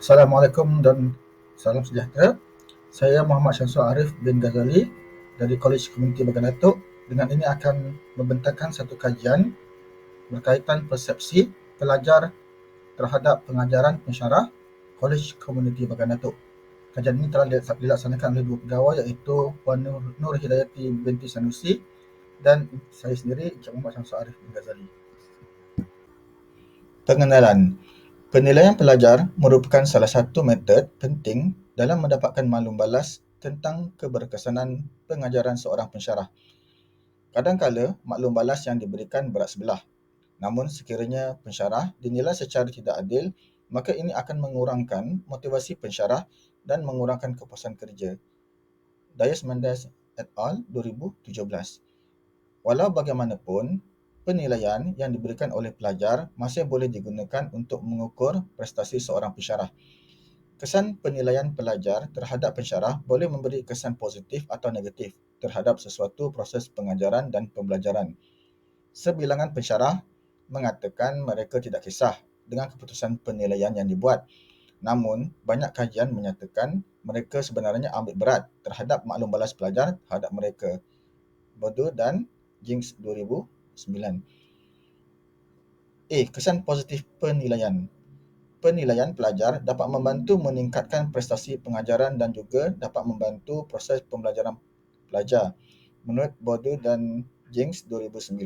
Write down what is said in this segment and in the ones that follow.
Assalamualaikum dan salam sejahtera. Saya Muhammad Syamsul Arif bin Ghazali dari College Community Bagan Datuk. Dengan ini akan membentangkan satu kajian berkaitan persepsi pelajar terhadap pengajaran pensyarah College Community Bagan Datuk. Kajian ini telah dilaksanakan oleh dua pegawai iaitu Puan Nur Hidayati binti Sanusi dan saya sendiri Encik Muhammad Syamsul Arif bin Ghazali. Pengenalan. Penilaian pelajar merupakan salah satu metod penting dalam mendapatkan maklum balas tentang keberkesanan pengajaran seorang pensyarah. Kadang-kala maklum balas yang diberikan berat sebelah. Namun sekiranya pensyarah dinilai secara tidak adil, maka ini akan mengurangkan motivasi pensyarah dan mengurangkan kepuasan kerja. Dias Mendes et al. 2017. Walau bagaimanapun, penilaian yang diberikan oleh pelajar masih boleh digunakan untuk mengukur prestasi seorang pensyarah. Kesan penilaian pelajar terhadap pensyarah boleh memberi kesan positif atau negatif terhadap sesuatu proses pengajaran dan pembelajaran. Sebilangan pensyarah mengatakan mereka tidak kisah dengan keputusan penilaian yang dibuat. Namun, banyak kajian menyatakan mereka sebenarnya ambil berat terhadap maklum balas pelajar terhadap mereka. Bodo dan Jinx 2009. Kesan positif penilaian. Penilaian pelajar dapat membantu meningkatkan prestasi pengajaran dan juga dapat membantu proses pembelajaran pelajar. Menurut Bodo dan Jinx 2009,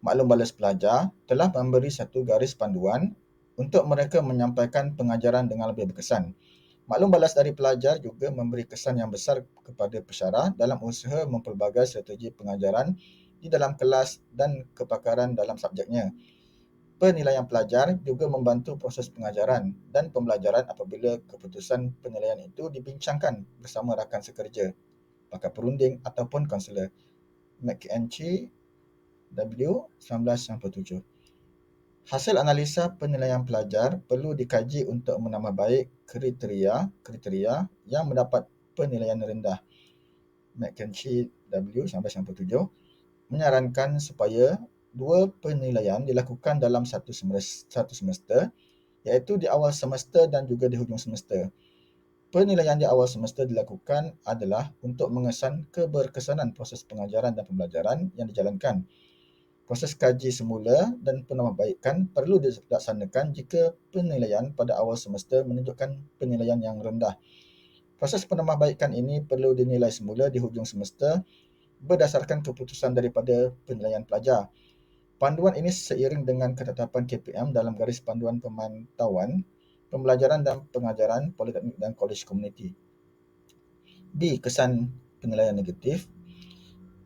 maklum balas pelajar telah memberi satu garis panduan untuk mereka menyampaikan pengajaran dengan lebih berkesan. Maklum balas dari pelajar juga memberi kesan yang besar kepada pensyarah dalam usaha mempelbagai strategi pengajaran di dalam kelas dan kepakaran dalam subjeknya. Penilaian pelajar juga membantu proses pengajaran dan pembelajaran apabila keputusan penilaian itu dibincangkan bersama rakan sekerja, pakar perunding ataupun kaunselor. McKenzie W. 1997. Hasil analisa penilaian pelajar perlu dikaji untuk menambah baik kriteria yang mendapat penilaian rendah. McKenzie W. 1997 menyarankan supaya dua penilaian dilakukan dalam satu semester, iaitu di awal semester dan juga di hujung semester. Penilaian di awal semester dilakukan adalah untuk mengesan keberkesanan proses pengajaran dan pembelajaran yang dijalankan. Proses kaji semula dan penambahbaikan perlu dilaksanakan jika penilaian pada awal semester menunjukkan penilaian yang rendah. Proses penambahbaikan ini perlu dinilai semula di hujung semester berdasarkan keputusan daripada penilaian pelajar. Panduan ini seiring dengan ketetapan KPM dalam garis panduan pemantauan pembelajaran dan pengajaran politeknik dan college community. Kesan penilaian negatif.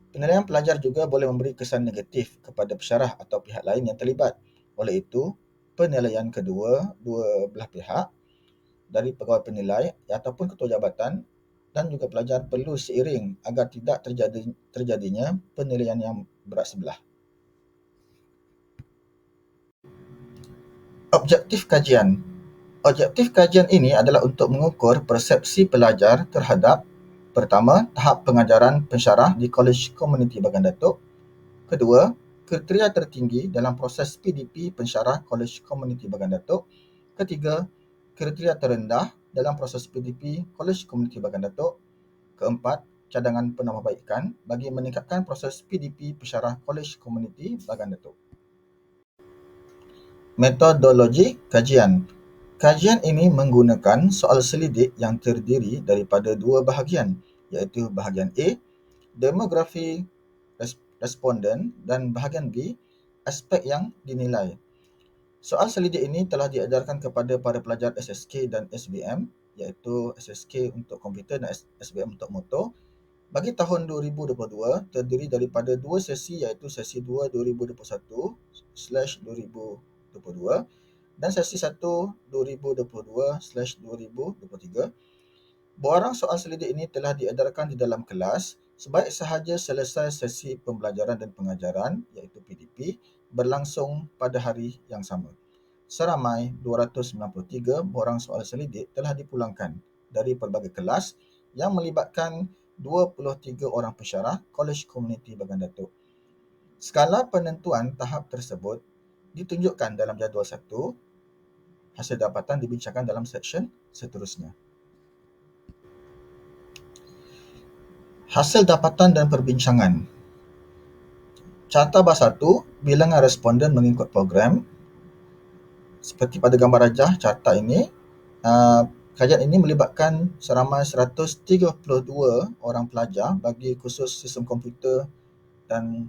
Penilaian pelajar juga boleh memberi kesan negatif kepada pensyarah atau pihak lain yang terlibat. Oleh itu, penilaian kedua dua belah pihak dari pegawai penilai ataupun ketua jabatan dan juga pelajar perlu seiring agar tidak terjadinya penilaian yang berat sebelah. Objektif kajian. Objektif kajian ini adalah untuk mengukur persepsi pelajar terhadap pertama, tahap pengajaran pensyarah di College Community Bagan Datuk. Kedua, kriteria tertinggi dalam proses PDP pensyarah College Community Bagan Datuk. Ketiga, kriteria terendah dalam proses PDP College Community Bagan Datuk. Keempat, cadangan penambahbaikan bagi meningkatkan proses PDP pensyarah College Community Bagan Datuk. Metodologi kajian. Kajian ini menggunakan soal selidik yang terdiri daripada dua bahagian, iaitu bahagian A, demografi responden, dan bahagian B, aspek yang dinilai. Soal selidik ini telah diajarkan kepada para pelajar SSK dan SBM, iaitu SSK untuk komputer dan SBM untuk motor. Bagi tahun 2022, terdiri daripada dua sesi, iaitu sesi 2 2021/2022 dan sesi 1 2022/2023. Borang soal selidik ini telah diedarkan di dalam kelas sebaik sahaja selesai sesi pembelajaran dan pengajaran, iaitu PDP, berlangsung pada hari yang sama. Seramai 293 borang soal selidik telah dipulangkan dari pelbagai kelas yang melibatkan 23 orang pensyarah College Community Bagan Datuk. Skala penentuan tahap tersebut ditunjukkan dalam jadual 1 Hasil dapatan dibincangkan dalam seksyen seterusnya. Hasil dapatan dan perbincangan. Carta bab 1, bilangan responden mengikut program. Seperti pada gambar rajah carta ini, kajian ini melibatkan seramai 132 orang pelajar bagi kursus sistem komputer dan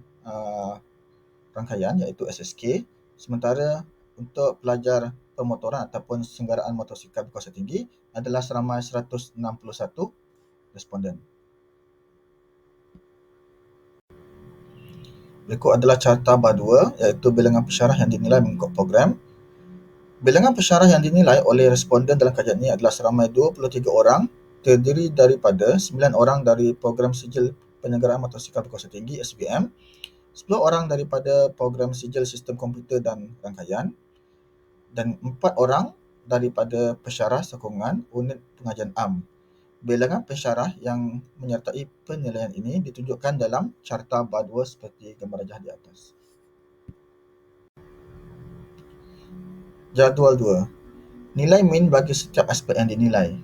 rangkaian iaitu SSK, sementara untuk pelajar pemotoran ataupun senggaraan motosikal berkuasa tinggi adalah seramai 161 responden. Berikut adalah carta bab 2 iaitu bilangan pensyarah yang dinilai mengikut program. Bilangan pensyarah yang dinilai oleh responden dalam kajian ini adalah seramai 23 orang, terdiri daripada 9 orang dari program sijil penyelenggaraan motosikal berkuasa tinggi SBM, 10 orang daripada program sijil sistem komputer dan rangkaian, dan 4 orang daripada pensyarah sokongan unit pengajian am. Bilangan pensyarah yang menyertai penilaian ini ditunjukkan dalam carta bab 2 seperti gambar rajah di atas. Jadual 2. Nilai min bagi setiap aspek yang dinilai.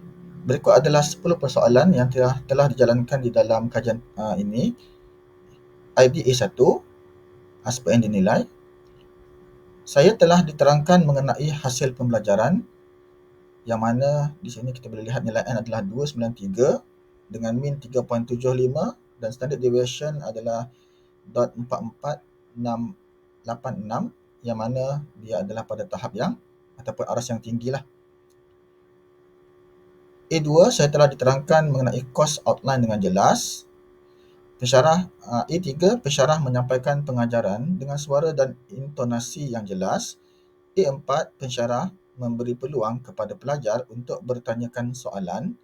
Berikut adalah 10 persoalan yang telah dijalankan di dalam kajian ini. IDA 1, aspek yang dinilai. Saya telah diterangkan mengenai hasil pembelajaran, yang mana di sini kita boleh lihat nilai N adalah 293 dengan min 3.75 dan standard deviation adalah 0.44686, yang mana dia adalah pada tahap yang ataupun aras yang tinggilah. A2, saya telah diterangkan mengenai kos outline dengan jelas. Pensyarah A3, pensyarah menyampaikan pengajaran dengan suara dan intonasi yang jelas. A4, pensyarah memberi peluang kepada pelajar untuk bertanyakan soalan.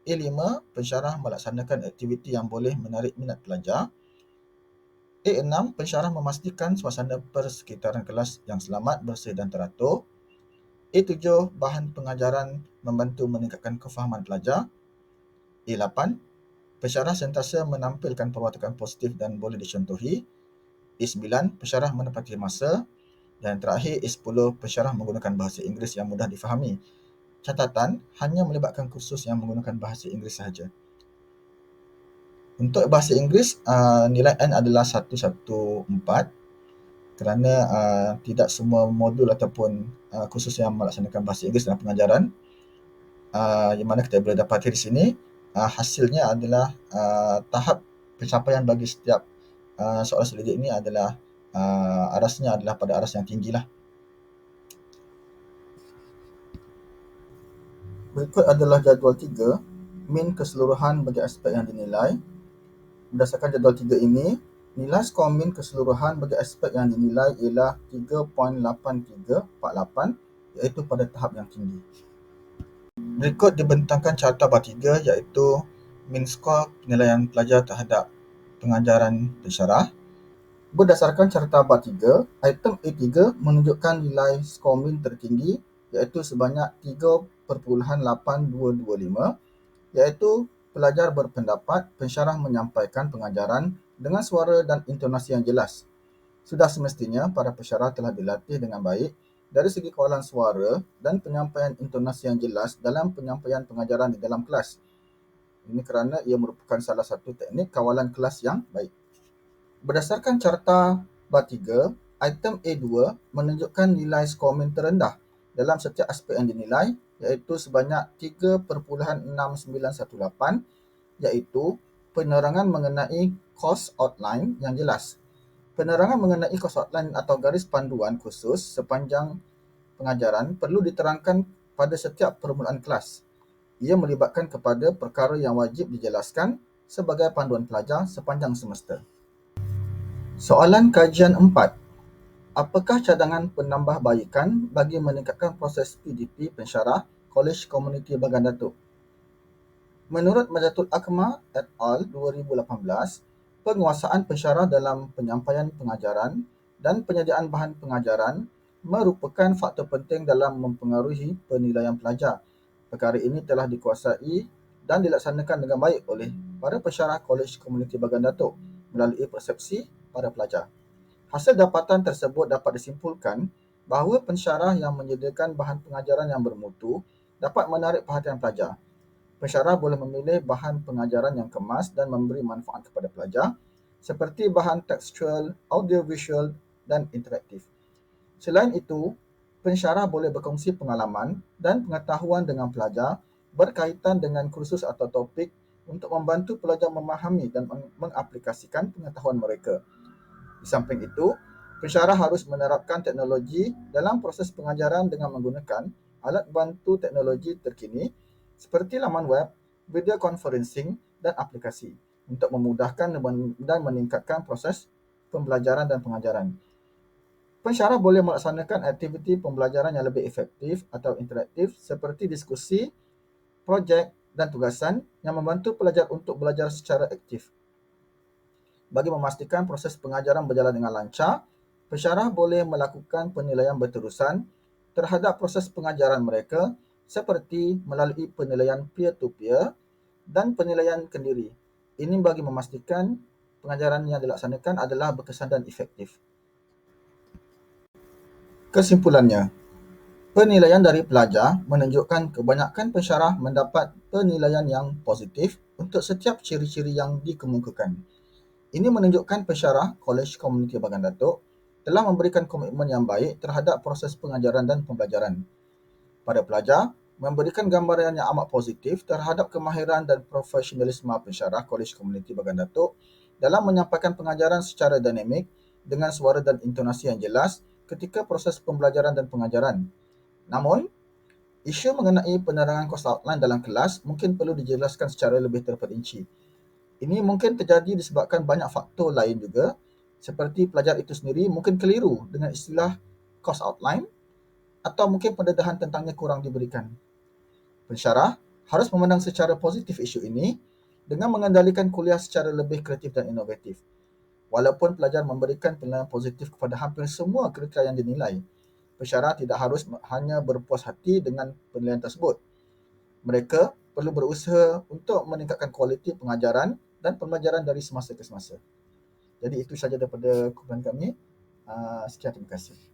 A5, pensyarah melaksanakan aktiviti yang boleh menarik minat pelajar. A6, pensyarah memastikan suasana persekitaran kelas yang selamat, bersih dan teratur. A7, bahan pengajaran membantu meningkatkan kefahaman pelajar. A8, pensyarah sentiasa menampilkan perwatakan positif dan boleh dicontohi. A9, pensyarah menepati masa. Dan terakhir, A10, pensyarah menggunakan bahasa Inggeris yang mudah difahami. Catatan, hanya melibatkan kursus yang menggunakan bahasa Inggeris sahaja. Untuk bahasa Inggeris, nilai N adalah 114 kerana tidak semua modul ataupun kursus yang melaksanakan bahasa Inggeris dalam pengajaran. Yang mana kita boleh dapati di sini, hasilnya adalah tahap pencapaian bagi setiap soalan selidik ini adalah arasnya adalah pada aras yang tinggilah. Berikut adalah jadual 3, min keseluruhan bagi aspek yang dinilai. Berdasarkan jadual 3 ini, nilai skor min keseluruhan bagi aspek yang dinilai ialah 3.8348, iaitu pada tahap yang tinggi. Berikut dibentangkan carta bab 3 iaitu min skor penilaian pelajar terhadap pengajaran pensyarah. Berdasarkan carta bab 3, item A3 menunjukkan nilai skor min tertinggi iaitu sebanyak 3.8225, iaitu pelajar berpendapat pensyarah menyampaikan pengajaran dengan suara dan intonasi yang jelas. Sudah semestinya para pensyarah telah dilatih dengan baik dari segi kawalan suara dan penyampaian intonasi yang jelas dalam penyampaian pengajaran di dalam kelas. Ini kerana ia merupakan salah satu teknik kawalan kelas yang baik. Berdasarkan carta bab 3, item A2 menunjukkan nilai skor min terendah dalam setiap aspek yang dinilai, iaitu sebanyak 3.6918, iaitu penerangan mengenai course outline yang jelas. Penerangan mengenai course outline atau garis panduan khusus sepanjang pengajaran perlu diterangkan pada setiap permulaan kelas. Ia melibatkan kepada perkara yang wajib dijelaskan sebagai panduan pelajar sepanjang semester. Soalan kajian 4. Apakah cadangan penambahbaikan bagi meningkatkan proses PDP pensyarah Kolej Komuniti Bagan Datuk? Menurut Majatul Akmal et al. 2018, penguasaan pensyarah dalam penyampaian pengajaran dan penyediaan bahan pengajaran merupakan faktor penting dalam mempengaruhi penilaian pelajar. Perkara ini telah dikuasai dan dilaksanakan dengan baik oleh para pensyarah Kolej Komuniti Bagan Datuk melalui persepsi para pelajar. Hasil dapatan tersebut dapat disimpulkan bahawa pensyarah yang menyediakan bahan pengajaran yang bermutu dapat menarik perhatian pelajar. Pensyarah boleh memilih bahan pengajaran yang kemas dan memberi manfaat kepada pelajar, seperti bahan tekstual, audiovisual dan interaktif. Selain itu, pensyarah boleh berkongsi pengalaman dan pengetahuan dengan pelajar berkaitan dengan kursus atau topik untuk membantu pelajar memahami dan mengaplikasikan pengetahuan mereka. Di samping itu, pensyarah harus menerapkan teknologi dalam proses pengajaran dengan menggunakan alat bantu teknologi terkini seperti laman web, video conferencing dan aplikasi untuk memudahkan dan meningkatkan proses pembelajaran dan pengajaran. Pensyarah boleh melaksanakan aktiviti pembelajaran yang lebih efektif atau interaktif seperti diskusi, projek dan tugasan yang membantu pelajar untuk belajar secara aktif. Bagi memastikan proses pengajaran berjalan dengan lancar, pensyarah boleh melakukan penilaian berterusan terhadap proses pengajaran mereka seperti melalui penilaian peer-to-peer dan penilaian kendiri. Ini bagi memastikan pengajaran yang dilaksanakan adalah berkesan dan efektif. Kesimpulannya, penilaian dari pelajar menunjukkan kebanyakan pensyarah mendapat penilaian yang positif untuk setiap ciri-ciri yang dikemukakan. Ini menunjukkan pensyarah Kolej Komuniti Bagan Datuk telah memberikan komitmen yang baik terhadap proses pengajaran dan pembelajaran. Pada pelajar, memberikan gambaran yang amat positif terhadap kemahiran dan profesionalisme pensyarah Kolej Komuniti Bagan Datuk dalam menyampaikan pengajaran secara dinamik dengan suara dan intonasi yang jelas ketika proses pembelajaran dan pengajaran. Namun, isu mengenai penerangan kos outline dalam kelas mungkin perlu dijelaskan secara lebih terperinci. Ini mungkin terjadi disebabkan banyak faktor lain juga, seperti pelajar itu sendiri mungkin keliru dengan istilah course outline atau mungkin pendedahan tentangnya kurang diberikan. Pensyarah harus memandang secara positif isu ini dengan mengendalikan kuliah secara lebih kreatif dan inovatif. Walaupun pelajar memberikan penilaian positif kepada hampir semua kriteria yang dinilai, pensyarah tidak harus hanya berpuas hati dengan penilaian tersebut. Mereka perlu berusaha untuk meningkatkan kualiti pengajaran dan pembelajaran dari semasa ke semasa. Jadi itu sahaja daripada kumpulan kami. Sekian, terima kasih.